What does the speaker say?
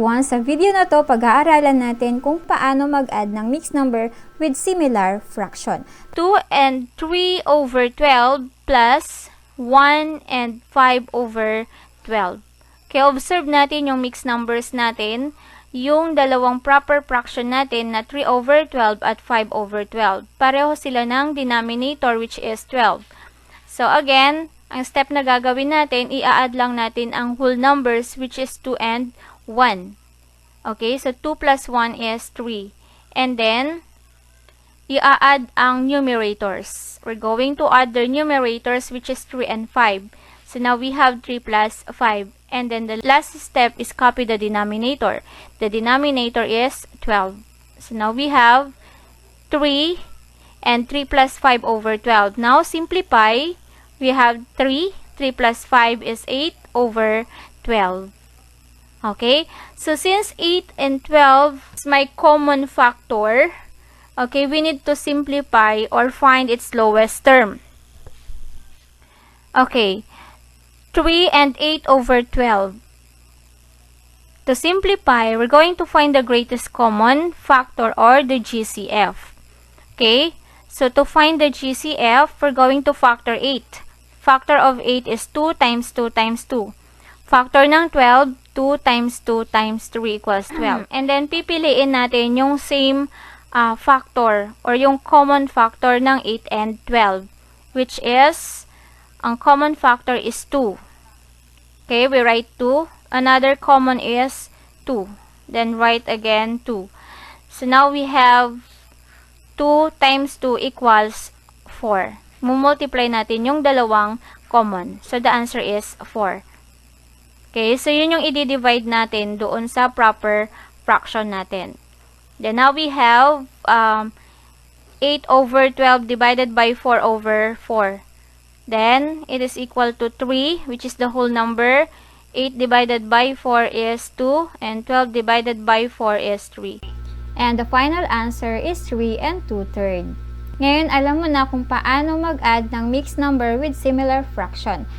everyone! Sa video na to, pag-aaralan natin kung paano mag-add ng mixed number with similar fraction. 2 and 3 over 12 plus 1 and 5 over 12. Kaya observe natin yung mixed numbers natin, yung dalawang proper fraction natin na 3 over 12 at 5 over 12. Pareho sila ng denominator which is 12. So again, ang step na gagawin natin, i-add lang natin ang whole numbers which is 2 and 1. Okay, so 2 plus 1 is 3. And then, i-add ang numerators. We're going to add the numerators which is 3 and 5. So now we have 3 plus 5. And then the last step is copy the denominator. The denominator is 12. So now we have 3 and 3 plus 5 over 12. Now simplify. We have 3. 3 plus 5 is 8 over 12. Okay? So, since 8 and 12 is my common factor, okay, we need to simplify or find its lowest term. Okay. 3 and 8 over 12. To simplify, we're going to find the greatest common factor or the GCF. Okay? So, to find the GCF, we're going to factor 8. Factor of 8 is 2 times 2 times 2. Factor ng 12, 2 times 2 times 3 equals 12. And then, pipiliin natin yung same factor or yung common factor ng 8 and 12. Which is, ang common factor is 2. Okay, we write 2. Another common is 2. Then, write again 2. So, now we have 2 times 2 equals 4. Mumultiply natin yung dalawang common. So, the answer is 4. Okay, so yun yung i-divide natin doon sa proper fraction natin. Then, now we have 8 over 12 divided by 4 over 4. Then, it is equal to 3, which is the whole number. 8 divided by 4 is 2, and 12 divided by 4 is 3. And the final answer is 3 and 2/3. Ngayon, alam mo na kung paano mag-add ng mixed number with similar fractions.